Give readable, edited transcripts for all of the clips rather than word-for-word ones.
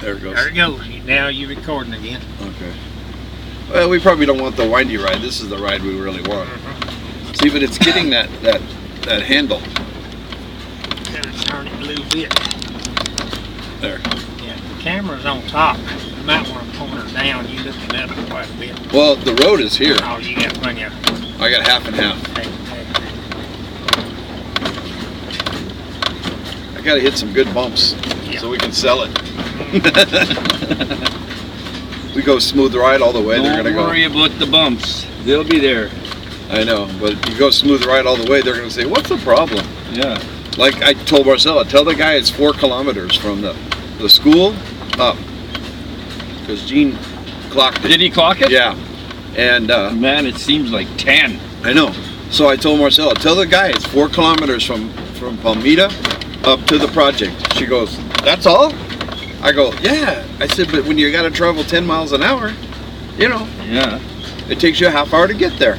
There it goes. There it goes. Now you're recording again. Okay. Well, we probably don't want the windy ride. This is the ride we really want. See, but it's getting that handle. Gotta turn it a little bit. There. Yeah, the camera's on top. You might want to point her down. You looking up quite a bit. Well, the road is here. Oh, you got plenty of. I got half and half. I got to hit some good bumps so we can sell it. We go smooth ride all the way. They're gonna go. Don't worry about the bumps. They'll be there. I know, but you go smooth ride all the way, they're gonna say, "What's the problem?" Yeah. Like I told Marcella, tell the guy it's 4 kilometers from the school up, because Gene clocked it. Did he clock it? Yeah, and man, it seems like 10. I know. So I told Marcella, tell the guy it's 4 kilometers from Palmita up to the project. She goes, "That's all?" I go, "Yeah." I said, "But when you got to travel 10 miles an hour, you know, Yeah. it takes you a half hour to get there."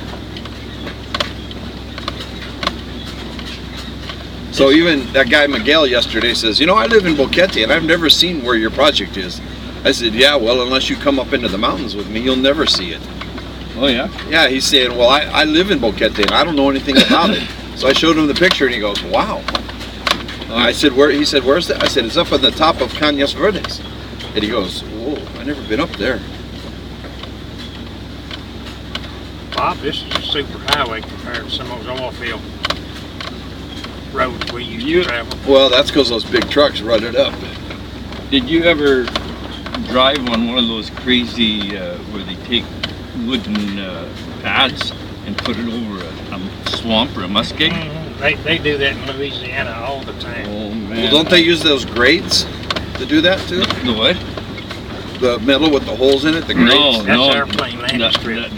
So even that guy Miguel yesterday says, "You know, I live in Boquete and I've never seen where your project is." I said, "Yeah, well, unless you come up into the mountains with me, you'll never see it." Oh yeah. Yeah, he's saying, "Well, I live in Boquete and I don't know anything about it." So I showed him the picture and he goes, "Wow." I said, "Where?" He said, "Where's that?" I said, "It's up on the top of Cañas Verdes." And he goes, "Whoa, I've never been up there." Bob, this is a super highway compared to some of those oil field roads we used to travel. Well, that's because those big trucks run it up. Did you ever drive on one of those crazy where they take wooden pads and put it over a swamp or a muskeg? They do that in Louisiana all the time. Oh man. Well, don't they use those grates to do that too? The what? The metal with the holes in it, the grates? No, That's airplane landing strip.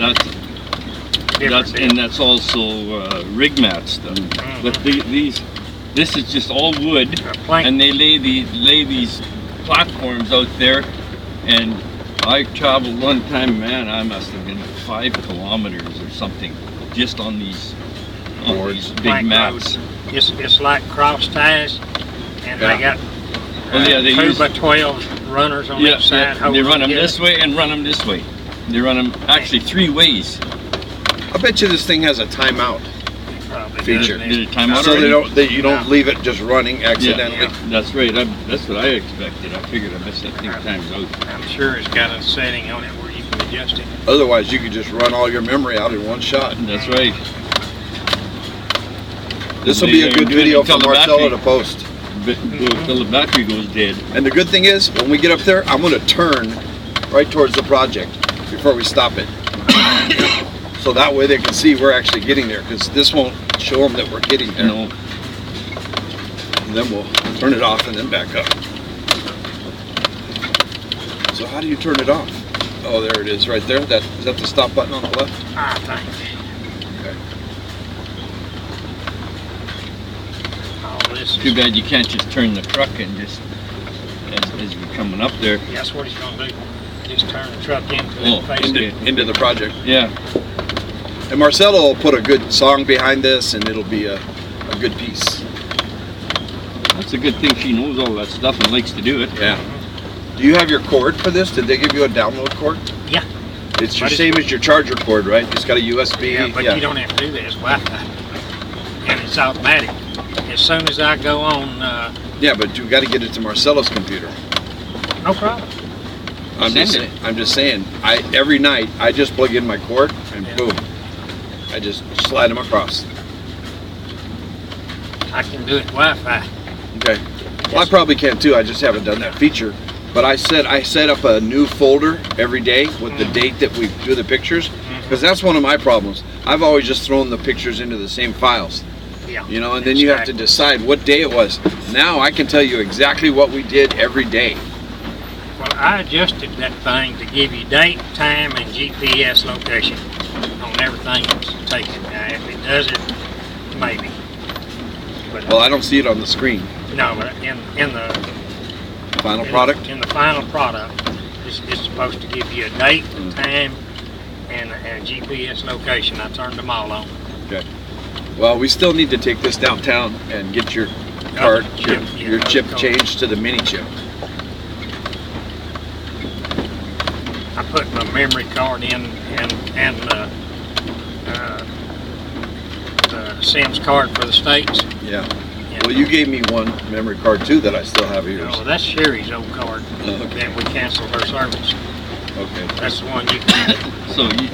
That's also rig mat stuff. But this is just all wood, and they lay these platforms out there. And I traveled one time, man, I must have been 5 kilometers or something, just on these big Plank mats. roads. It's like cross ties, and they got they 2 use by 12 runners on each side. They run them this way and run them this way. They run them actually 3 ways. I bet you this thing has a timeout feature. Did it time out so already? you don't leave it just running accidentally. Yeah, that's right. That's what I expected. I figured I missed that thing times out. I'm sure it's got a setting on it where you can adjust it. Otherwise, you could just run all your memory out in one shot. That's right. This will be a good video for Marcella to post. Until the battery goes dead. And the good thing is, when we get up there, I'm going to turn right towards the project before we stop it. So that way they can see we're actually getting there, because this won't show them that we're getting there. No. And then we'll turn it off and then back up. So how do you turn it off? Oh, there it is right there. Is that the stop button on the left? Thanks. Okay. Too bad you can't just turn the truck and just, as you're coming up there. Yeah, that's what he's going to do. Just turn the truck into the project. Yeah. And Marcelo will put a good song behind this, and it'll be a good piece. That's a good thing she knows all that stuff and likes to do it. Yeah. Do you have your cord for this? Did they give you a download cord? Yeah. It's your same as your charger cord, right? It's got a USB. Yeah, but you don't have to do that. It's Wi-Fi. And it's automatic. As soon as I go on... yeah, but you got to get it to Marcelo's computer. No problem. I'm just saying. Every night I just plug in my cord and boom, I just slide them across. I can do it Wi-Fi. Okay. Well, I probably can too. I just haven't done that feature. But I set up a new folder every day with the date that we do the pictures, because that's one of my problems. I've always just thrown the pictures into the same files. Yeah. You know, and then you have to decide what day it was. Now I can tell you exactly what we did every day. Well, I adjusted that thing to give you date, time, and GPS location on everything that's taken. Now, if it does it, maybe. But Well, I don't see it on the screen. no, but in the Final product? In the final product, it's supposed to give you a date, time, and a GPS location. I turned them all on. Okay. Well, we still need to take this downtown and get your card, your chip changed to the mini chip. put my memory card in and the SIMS card for the states. Yeah. And, Well, you gave me one memory card too that I still have here. oh, that's Sherry's old card Okay. that we canceled her service. Okay. That's the one you can So you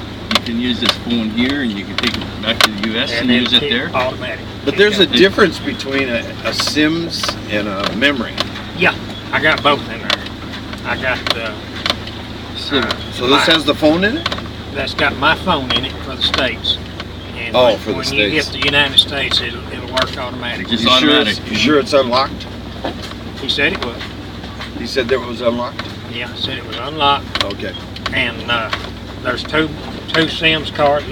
can use this phone here and you can take it back to the US and use it there? Automatic. But there's a Yeah. difference between a SIMS and a memory. Yeah, I got both in there. I got So, So this has the phone in it? that's got my phone in it for the states. And Oh, when, for the when you hit States. the United States, it'll work automatically. Just You sure, automatic. you sure it's unlocked? He said it was. He said that it was unlocked? Yeah, he said it was unlocked, Okay. and there's two SIMS card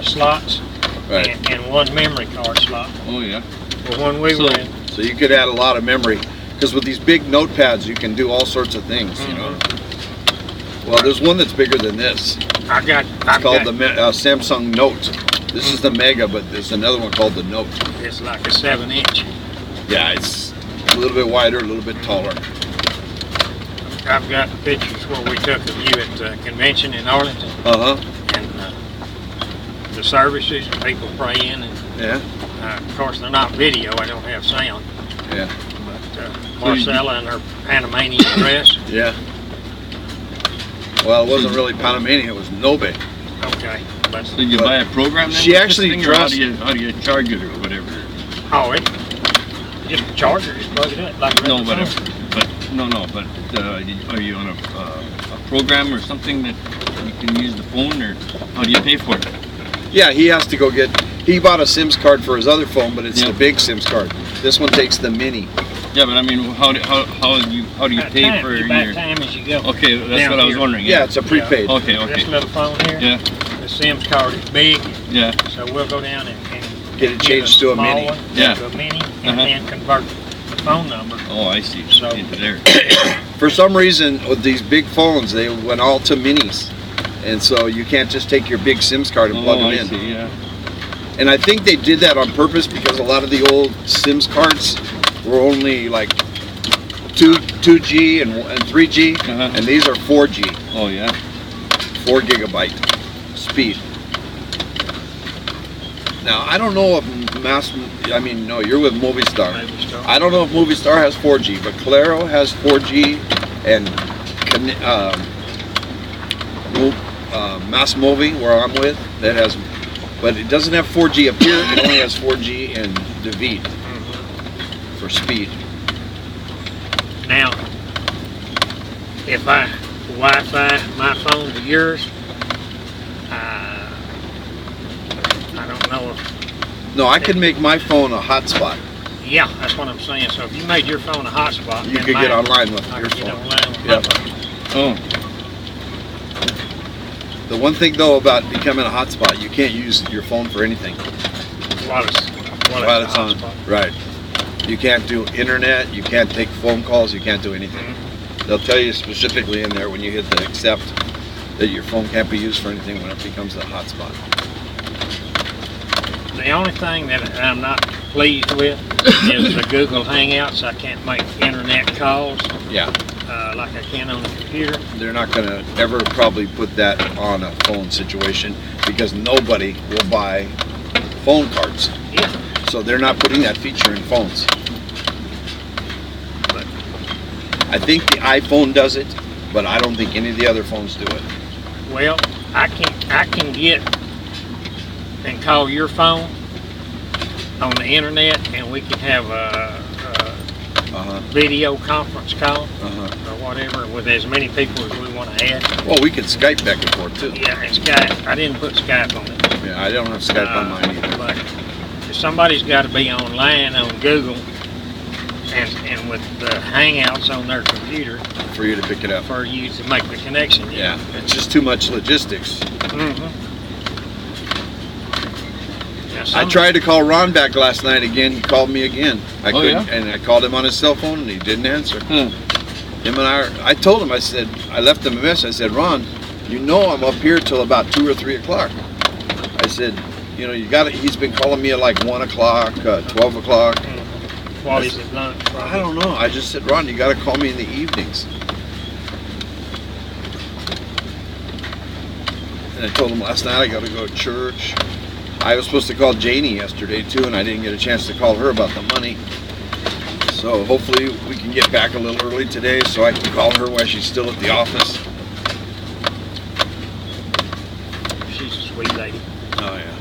slots Right. and one memory card slot. oh yeah. The one we So- were in. So you could add a lot of memory. Because with these big notepads, you can do all sorts of things, you know? Well, there's one that's bigger than this. It's It's called the Samsung Note. This is the Mega, but there's another one called the Note. It's like a 7-inch. Yeah, it's a little bit wider, a little bit taller. I've got pictures where we took of you at the convention in Arlington, Uh-huh. and the services, people praying, and Yeah. of course they're not video. I don't have sound. Yeah. But Marcella and her Panamanian dress. Yeah. Well, it wasn't really Panamanian, it was Nobe. Okay, but So you buy a program then? She with this actually thing, or dressed- how do you charge it or whatever? oh, it just a charger, just plug it in like a No, regular but phone. are you on a program or something that you can use the phone, or how do you pay for it? Yeah, he has to go get, he bought a SIMS card for his other phone, but it's Yeah. the big SIMS card. This one takes the mini. Yeah, but I mean, how do you About pay time, for you buy your? time as you go. Okay, that's Down what I was here. wondering. Yeah, it's a prepaid. Okay, This okay. little phone here, Yeah, the SIMS card is big, yeah. so we'll go down and Get it changed to a small mini. one, Yeah. to a mini, and Uh-huh. then convert the phone number. Oh, I see. So- Into there. For some reason, with these big phones, they went all to minis. And so you can't just take your big SIMS card and plug Oh, it I in. see. Yeah. And I think they did that on purpose because a lot of the old SIMS cards were only like 2G and 3G, Uh-huh. and these are 4G, Oh, yeah. 4 gigabyte speed. Now, I don't know if no, you're with Movistar. Maybe start. I don't know if Movistar has 4G, but Claro has 4G, and Mass Movi, where I'm with, that has, but it doesn't have 4G up here. It only has 4G and David for speed. Now, if I Wi-Fi my phone to yours, I don't know if, No, I could make my phone a hotspot. yeah, that's what I'm saying. So if you made your phone a hotspot, You then could get mine- online with I your could get phone. online with Yeah. my phone. Oh, The one thing though about becoming a hotspot, you can't use your phone for anything While it's while it's on. hotspot. Right. You can't do internet, you can't take phone calls, you can't do anything. They'll tell you specifically in there when you hit the accept that your phone can't be used for anything when it becomes a hotspot. The only thing that I'm not pleased with is the Google Hangouts. I can't make internet calls Yeah, like I can on the computer. they're not gonna ever probably put that on a phone situation because nobody will buy phone cards. Yeah. So they're not putting that feature in phones. But I think the iPhone does it, but I don't think any of the other phones do it. well, I can get and call your phone on the internet, and we can have a Uh-huh, video conference call uh-huh. or whatever with as many people as we want to add. Well, we could Skype back and forth too. Yeah, and Skype. I didn't put Skype on it. Yeah, I don't have Skype on mine either. But if somebody's got to be online on Google and with the Hangouts on their computer For you to pick it up. for you to make the connection. Yeah, it's just too much logistics. Mm-hmm. I tried to call Ron back last night again. He called me again. I couldn't, yeah? and I called him on his cell phone, and he didn't answer. Hmm. Him and I told him, I left him a message. I said, Ron, you know I'm up here till about 2 or 3 o'clock. I said, you know, he's been calling me at like 1 o'clock, 12 o'clock. While he's at lunch. I don't know. I just said, Ron, you got to call me in the evenings. And I told him last night I got to go to church. I was supposed to call Janie yesterday too, and I didn't get a chance to call her about the money. So hopefully we can get back a little early today so I can call her while she's still at the office. She's a sweet lady. Oh yeah.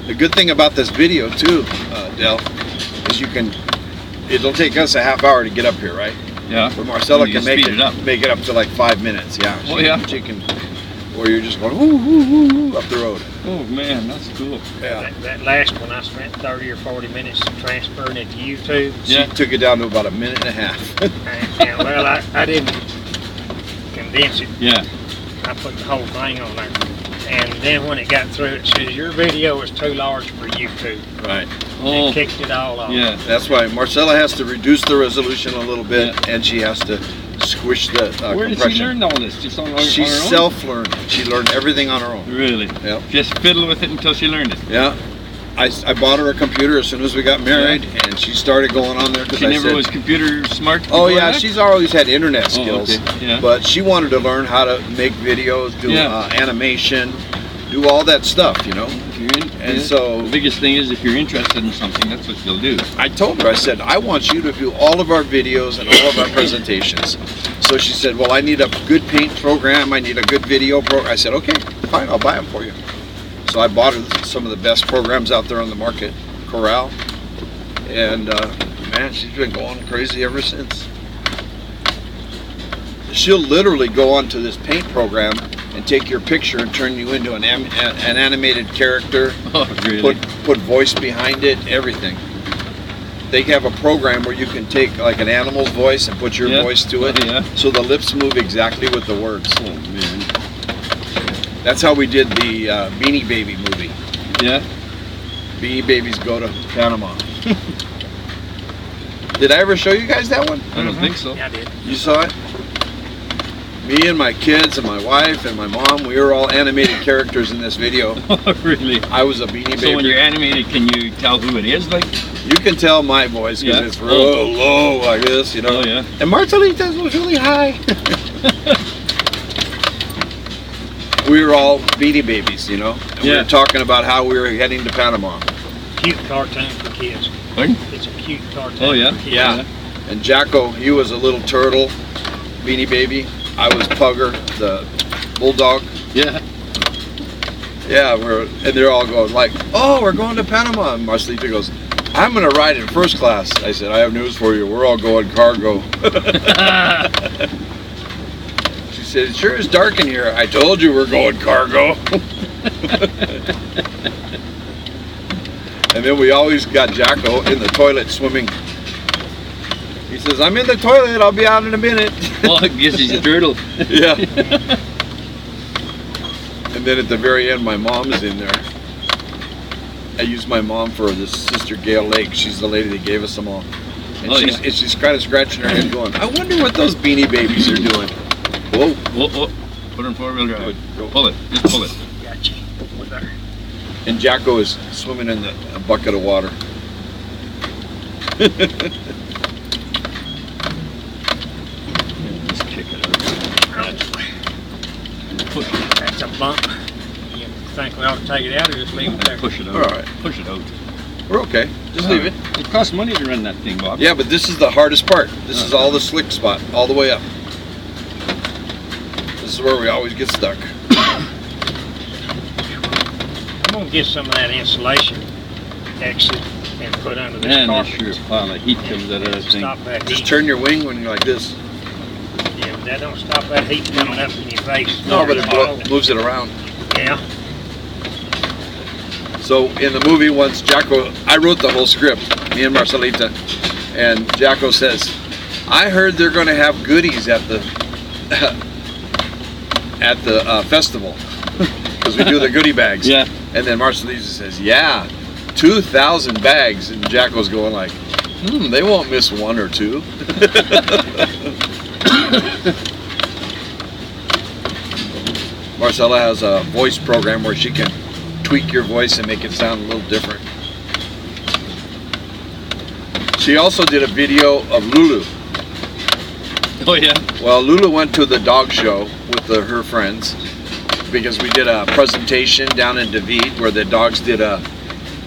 The good thing about this video too, Del, is it'll take us a half hour to get up here, right? Yeah. But Marcella You can speed it up. make it up to like 5 minutes. Yeah. She can, or you're just going whoo, whoo, whoo, whoo, up the road. Oh man, that's cool. Yeah. That last one, I spent 30 or 40 minutes transferring it to YouTube. She took it down to about a minute and a half. and well, I didn't condense it. Yeah. I put the whole thing on there. And then when it got through, it says your video is too large for YouTube. Right. And kicked it all off. Yeah. That's why Marcella has to reduce the resolution a little bit, and she has to squish the Where did compression. she learn all this? Just on her She own? self-learned. She learned everything on her own. Really? Yep. Just fiddle with it until she learned it. Yeah. I bought her a computer as soon as we got married, and she started going on there because She never was computer smart. Oh before yeah, that? she's always had internet skills, okay. Yeah. but she wanted to learn how to make videos, do animation, do all that stuff, you know. And so the biggest thing is if you're interested in something, that's what you'll do. I told her, I said, I want you to do all of our videos and all of our presentations. So she said, well, I need a good paint program, I need a good video program. I said, okay, fine, I'll buy them for you. So I bought her some of the best programs out there on the market, Corel, and man, she's been going crazy ever since. She'll literally go onto this paint program and take your picture and turn you into an animated character. Oh, really? Put voice behind it, everything. They have a program where you can take like an animal's voice and put your voice to it, so the lips move exactly with the words. Oh man. That's how we did the Beanie Baby movie. Yeah. Beanie Babies Go to Panama. Did I ever show you guys that one? I don't think so. Yeah, I did. You saw it? Me and my kids and my wife and my mom, we were all animated characters in this video. Oh, really? I was a Beanie Baby. So when you're animated, can you tell who it is? Like, you can tell my voice because it's real low like this, you know. Oh, yeah. And Marcelita's was really high. We were all Beanie Babies, you know. And we were talking about how we were heading to Panama. Cute cartoon for kids. Pardon? It's a cute cartoon. Oh, yeah? For kids. Yeah. And Jacko, he was a little turtle, Beanie Baby. I was Pugger, the bulldog. Yeah. Yeah, and they're all going like, oh, we're going to Panama. And Marcelita goes, I'm going to ride in first class. I said, I have news for you. We're all going cargo. She said, it sure is dark in here. I told you we're going cargo. And then we always got Jacko in the toilet swimming. He says, I'm in the toilet. I'll be out in a minute. Well, I guess he's a turtle. Yeah. And then at the very end, my mom is in there. I used my mom for this Sister Gail Lake. She's the lady that gave us them all. And she's kind of scratching her head going, I wonder what those Beanie Babies are doing. Whoa. Whoa, whoa. Put her in four-wheel drive. Go. Pull it. Just pull it. Gotcha. With her. And Jacko is swimming in a bucket of water. Just kick it out. Push it. That's a bump. You think we ought to take it out or just leave it there? Push it out. All right. Push it out. We're okay. Just leave it. It costs money to run that thing, Bob. Yeah, but this is the hardest part. This is all the slick spot, all the way up. This is where we always get stuck. I'm going to get some of that insulation exit and put under this Man, carpet. there's sure a pile of heat comes out of that thing. Stop that Just heat. turn your wing when you're like this. Yeah, but that don't stop that heat coming up in your face. No, but it moves it around. Yeah. So in the movie, once Jacko, I wrote the whole script, me and Marcelita, and Jacko says, I heard they're going to have goodies at the festival because we do the goodie bags. Yeah. And then Marcelita says, yeah, 2,000 bags, and Jacko's going like, they won't miss one or two. Marcella has a voice program where she can tweak your voice and make it sound a little different. She also did a video of Lulu. Oh, yeah. Well, Lulu went to the dog show with her friends, because we did a presentation down in David where the dogs did a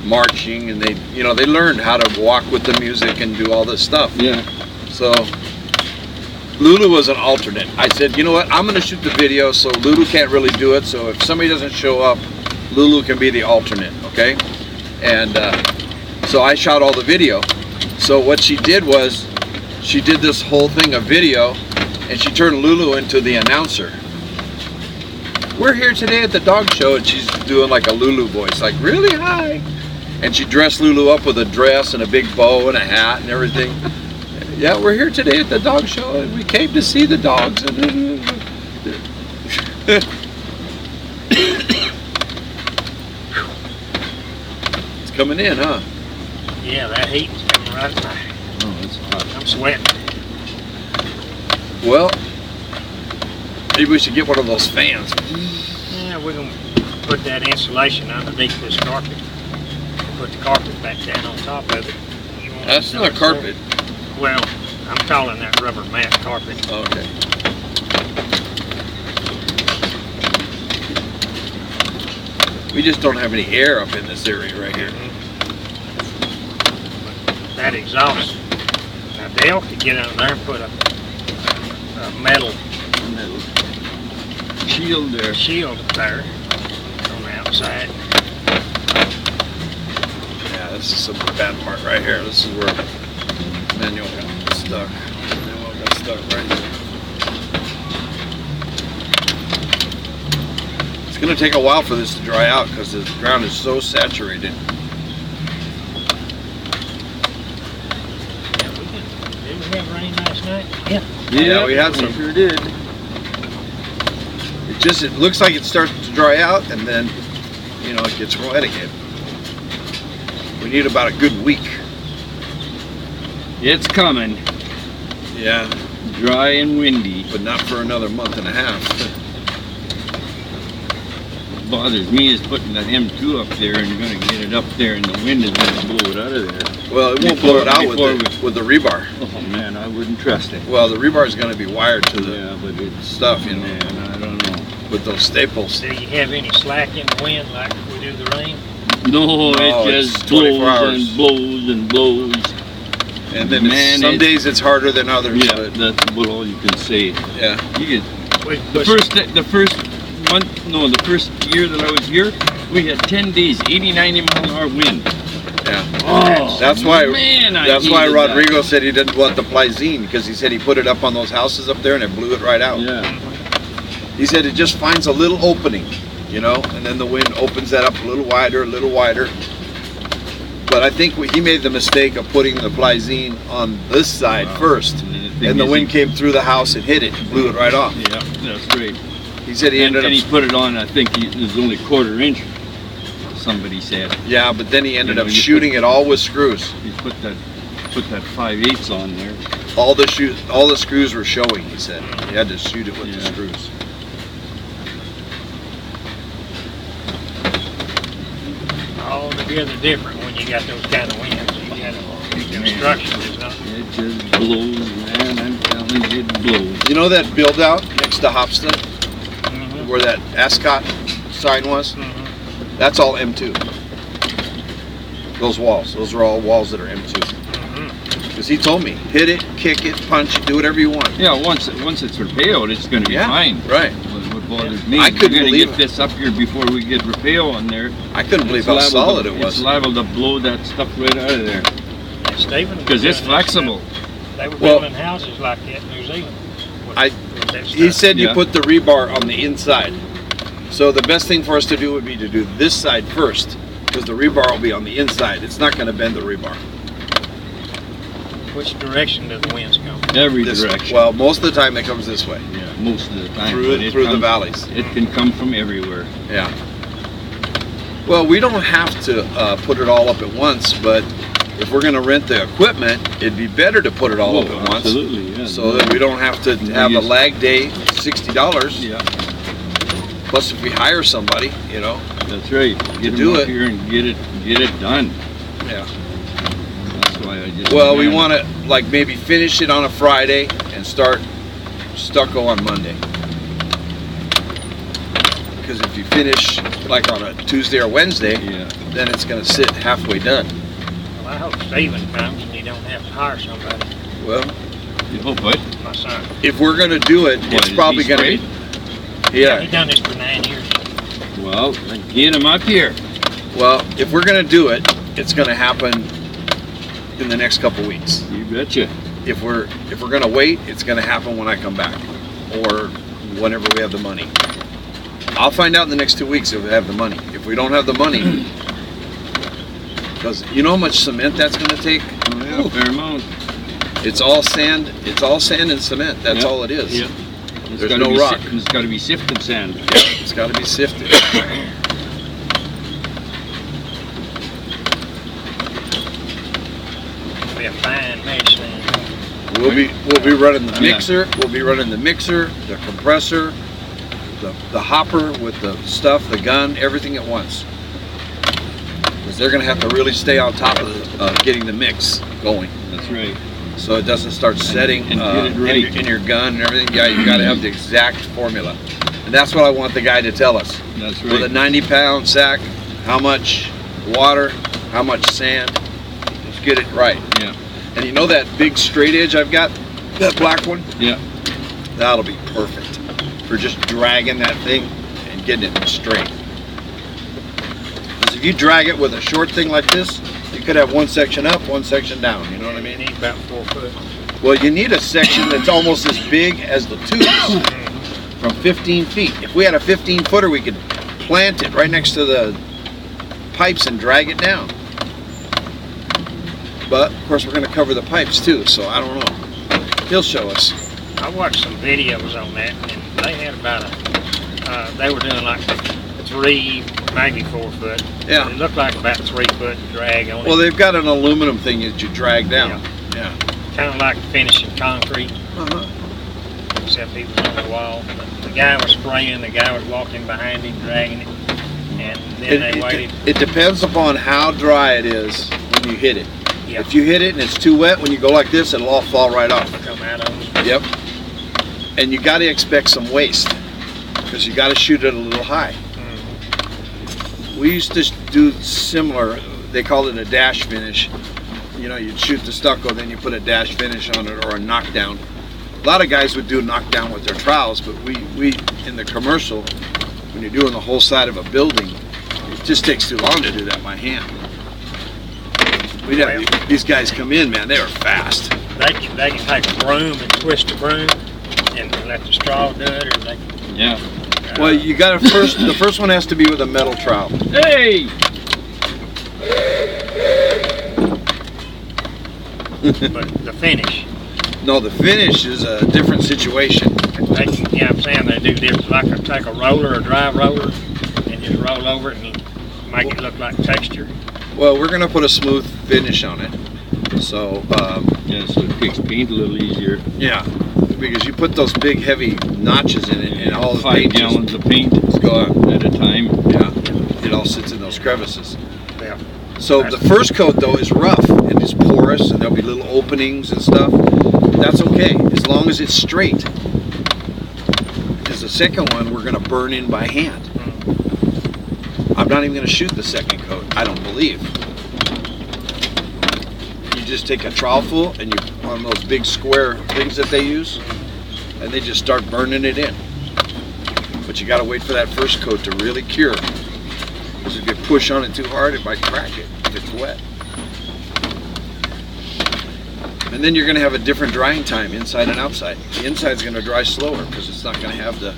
marching, and they, you know, they learned how to walk with the music and do all this stuff. Yeah. So Lulu was an alternate. I said, you know what, I'm going to shoot the video, so Lulu can't really do it. So if somebody doesn't show up, Lulu can be the alternate, okay? And so I shot all the video. So what she did was, she did this whole thing of video, and she turned Lulu into the announcer. We're here today at the dog show, and she's doing like a Lulu voice, like, really, hi. And she dressed Lulu up with a dress and a big bow and a hat and everything. Yeah, we're here today at the dog show, and we came to see the dogs. It's coming in, huh? Yeah, that heat's coming right by. Oh, it's hot. I'm sweating. Well, maybe we should get one of those fans. Yeah, we're gonna put that insulation underneath this carpet. Put the carpet back down on top of it. You want That's to not know carpet. Well, I'm calling that rubber mat carpet. Okay. We just don't have any air up in this area right here. That exhaust. Now Dale could get under there and put a metal Shield there. shield there on the outside. Yeah, this is the bad part right here. This is where Manuel got stuck. Manuel got stuck right there. It's gonna take a while for this to dry out because the ground is so saturated. Yeah, did we have rain last night? Yeah. Yeah, we had some. Sure did. It looks like it starts to dry out, and then, you know, it gets wet again. We need about a good week. It's coming. Yeah, Dry and windy. but not for another month and a half. What bothers me is putting that M2 up there and you're going to get it up there and the wind is going to blow it out of there. Well, it won't blow it out with the rebar. Oh man, I wouldn't trust it. Well, the rebar is going to be wired to the Yeah, but it's stuff, you know, man, I don't know. with those staples. Do you have any slack in the wind like we do the rain? No, No, it it's just 24 blows hours. and blows and blows. And then Man, some days it's harder than others. Yeah, But that's about all you can say. yeah. You get We the first year that I was here, we had 10 days, 80, 90 mile an hour wind. Yeah. Oh, That's why. man, I That's why hated Rodrigo said he didn't want the Plizine, because he said he put it up on those houses up there and it blew it right out. that. Yeah. He said it just finds a little opening, you know, and then the wind opens that up a little wider, a little wider. But I think he made the mistake of putting the Plizine on this side first, and the wind came through the house and hit it, blew it right off. Yeah, that's great. He said he And ended he up. put it on, I think it was only 1/4 inch, somebody said. Yeah, but then he ended You know, up you shooting it all with screws. He put that 5/8 on there. All the screws were showing. He said he had to shoot it with the Yeah. screws. altogether different when you got those kind of winds. You got construction is not. It just blows, man. I'm telling you, it blows. You know that build out next to Hopstead, Mhm. where that Ascot sign was? Mhm. That's all M2. Those walls. Those are all walls that are M2. Mhm. Because he told me, hit it, kick it, punch it, do whatever you want. Yeah, once it's repaired, it's going to be fine. Right. What bothers me, I we're couldn't going to believe get it. this up here before we get repair on there. I couldn't believe It's how liable solid to- it was. It's liable to blow that stuff right out of there. And Stephen was Because it's doing that flexible. stuff. They were Well- building houses like that in New Zealand. with- I- with that He stuff. said you Yeah. put the rebar on the inside. So the best thing for us to do would be to do this side first, because the rebar will be on the inside. It's not going to bend the rebar. Which direction do the winds come? Every This- direction. Well, most of the time it comes this way, Yeah, most of the time. through but it the comes- valleys. It can come from everywhere. Yeah. Well, we don't have to put it all up at once, but if we're going to rent the equipment, it'd be better to put it all up at once, Absolutely, yeah. so that we don't have to have a lag day, $60. Yeah, Plus, if we hire somebody, you know. that's right. Get do them it. up here and get it done. Yeah. That's why I just. Well, we want to like maybe finish it on a Friday and start stucco on Monday. because if you finish like on a Tuesday or Wednesday, Yeah. then it's going to sit halfway done. Well, I hope Stephen comes and you don't have to hire somebody. Well, You hope what? My son. if we're going to do it, What, it's is probably he going to be. straight? Yeah. He done this for 9 years. Well, get him up here. Well, if we're going to do it, it's going to happen in the next couple weeks. You betcha. If we're going to wait, it's going to happen when I come back, or whenever we have the money. I'll find out in the next 2 weeks if we have the money. If we don't have the money, because you know how much cement that's going to take? Oh, yeah, fair amount. It's all sand. It's all sand and cement. That's Yep. all it is. Yep. There's gotta no be rock. It's got to be sifted sand. It's got to be sifted. It'll be a fine mess then. We'll be running the Yeah. mixer. We'll be running the mixer, the compressor, the hopper with the stuff, the gun, everything at once. Because they're going to have to really stay on top of getting the mix going, That's right. so it doesn't start setting And get it right. in your gun and everything. Yeah, you got to have the exact formula, and that's what I want the guy to tell us. That's With a right. 90-pound sack, how much water, how much sand. Just get it right. Yeah. And you know that big straight edge I've got, that black one? Yeah. That'll be perfect for just dragging that thing and getting it straight. Because if you drag it with a short thing like this, you could have one section up, one section down. You know what I You mean? need about 4 foot. Well, you need a section that's almost as big as the tubes from 15 feet. If we had a 15-footer, we could plant it right next to the pipes and drag it down. But, of course, we're going to cover the pipes too, so I don't know. He'll show us. I watched some videos on that, and they had about they were doing like 3, maybe 4 foot. Yeah. It looked like about 3 foot drag on Well, it. they've got an aluminum thing that you drag down. Yeah. Kind of like finishing concrete, Uh-huh. except he was on the wall. But the guy was spraying, the guy was walking behind him, dragging it. And then they waited. It depends upon how dry it is when you hit it. Yeah. If you hit it and it's too wet, when you go like this, it'll all fall right off. Come out of them. Yep. And you got to expect some waste because you got to shoot it a little high. We used to do similar. They called it a dash finish. You know, you'd shoot the stucco, then you put a dash finish on it or a knockdown. A lot of guys would do knockdown with their trowels, but we in the commercial, when you're doing the whole side of a building, it just takes too long to do that by hand. We'd have these guys come in, man. They were fast. They can take a broom and twist the broom and let the straw do it, or they can, Yeah. Well, you got to first. The first one has to be with a metal trowel. Hey! but the finish, No, the finish is a different situation. they can, you know what I'm saying, they do this, like take a roller, a dry roller, and just roll over it and make it look like texture. Well, we're gonna put a smooth finish on it. So Yeah, so it takes paint a little easier. yeah, because you put those big heavy notches in it, and all the 5 paint gallons of paint just go out. at a time. Yeah, it all sits in those crevices. Yeah. So the first coat though is rough and it's porous, and there'll be little openings and stuff. That's okay as long as it's straight. Because the second one we're gonna burn in by hand. I'm not even gonna shoot the second coat. I don't believe. You just take a trowel full and you on those big square things that they use, and they just start burning it in. But you gotta wait for that first coat to really cure. Because if you push on it too hard, it might crack it if it's wet. And then you're going to have a different drying time inside and outside. The inside's going to dry slower because it's not going to have the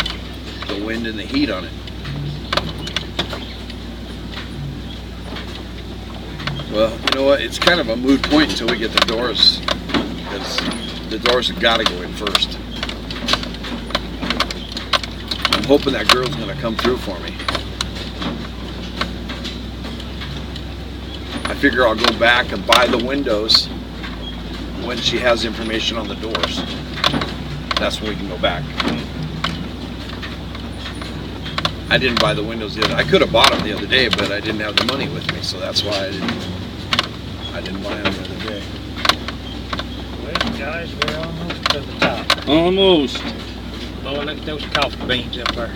wind and the heat on it. Well, you know what? It's kind of a moot point until we get the doors, because the doors have got to go in first. I'm hoping that girl's going to come through for me. I figure I'll go back and buy the windows when she has information on the doors. That's when we can go back. I didn't buy the windows the other. I could have bought them the other day, but I didn't have the money with me, so that's why I didn't buy them the other day. Well, guys, we're almost to the top. Almost. Boy, look at those coffee beans up there.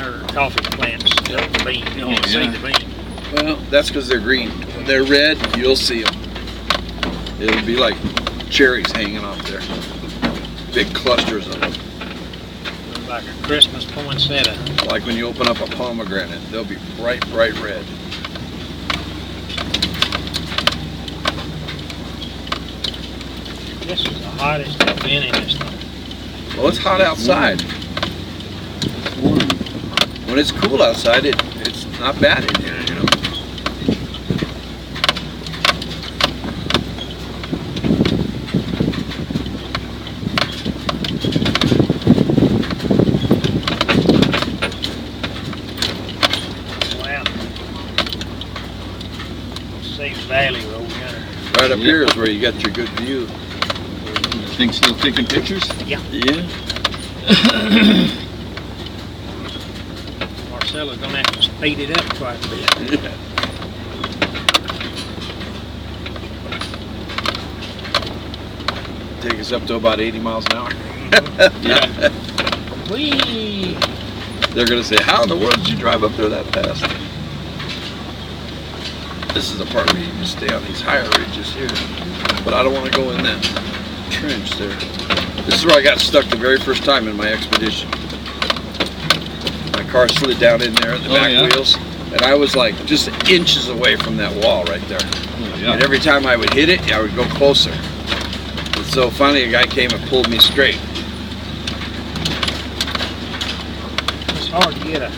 or coffee plants, the bean. You Oh, can see yeah. the bean. Well, that's because they're green. When they're red, you'll see them. It'll be like cherries hanging off there. Big clusters of them. Looks like a Christmas poinsettia. Like when you open up a pomegranate, they'll be bright, bright red. This is the hottest I've been in this thing. Well, it's hot outside. It's warm. When it's cool outside, it's not bad in here, you know. Wow. See the valley roll yonder. Right up Yeah. here is where you got your good view. The thing still taking pictures? Yeah. Yeah. Marcella's gonna have to speed it up quite a bit. Take us up to about 80 miles an hour. Yeah. Whee! They're gonna say, how in the world did you drive up there that fast? This is the part where you can stay on these higher ridges here. But I don't want to go in that trench there. This is where I got stuck the very first time in my expedition. My car slid down in there, the Oh, back yeah? wheels, and I was like just inches away from that wall right there. Oh, And yeah. every time I would hit it, I would go closer. And so finally a guy came and pulled me straight. It's hard to get a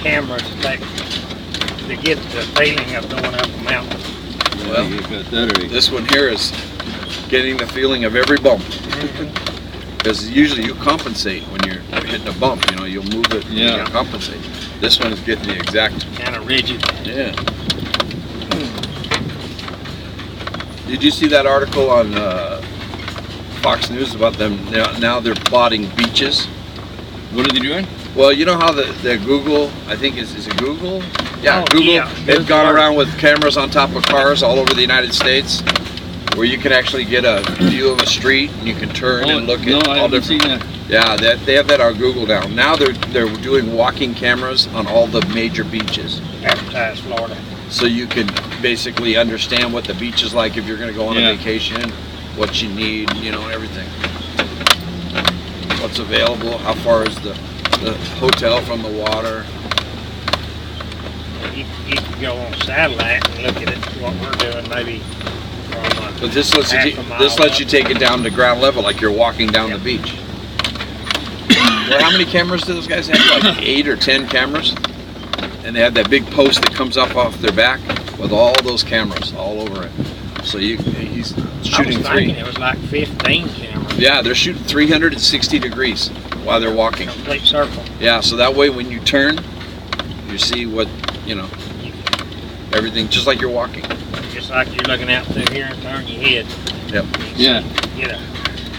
camera to get the feeling of going up a mountain. Well, You got that already. This one here is getting the feeling of every bump. Because usually you compensate when you're hitting a bump, you know, you'll move it and Yeah. you'll compensate. This one is getting the exact, Kind of rigid. yeah. Did you see that article on Fox News about them, now they're plotting beaches? What are they doing? Well, you know how the Google, I think is it Google? Yeah, Oh, Google, yeah. they've gone around with cameras on top of cars all over the United States where you can actually get a view of a street and you can turn and look no, at I all haven't different. seen that. Yeah, they have that on Google now. Now they're doing walking cameras on all the major beaches. Advertised Florida. So you can basically understand what the beach is like if you're going to go on Yeah. a vacation, what you need, you know, everything. What's available, how far is the hotel from the water. You can go on satellite and look at it, what we're doing, maybe from But this lets half you a mile this lets up. you take it down to ground level like you're walking down the beach. Well, how many cameras do those guys have? Like 8 or 10 cameras? And they have that big post that comes up off their back with all those cameras all over it. So he's shooting I was thinking it was like 15 cameras. Yeah, they're shooting 360 degrees while they're walking. Complete circle. Yeah, so that way when you turn, you see what, you know, everything just like you're walking. Just like you're looking out through here and turn your head. Yep. Yeah. Get a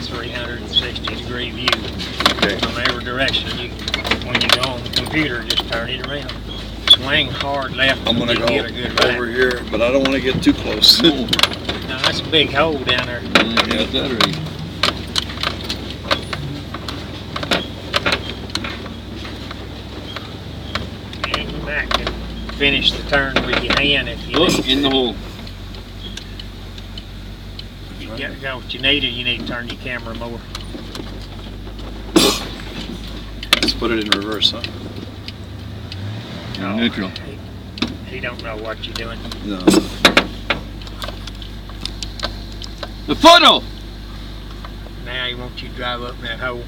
360 degree view Okay. from every direction. You can, when you go on the computer, just turn it around. Swing hard left I'm and gonna you go get a good over ride. here, but I don't want to get too close. Oh, Now that's a big hole down there. I got that already. And you might can finish the turn with your hand if you Look need in to. the hole. You got what you need, or you need to turn your camera more. Let's put it in reverse, huh? Neutral. He don't know what you're doing. No. The photo. Now he wants you to drive up that hole.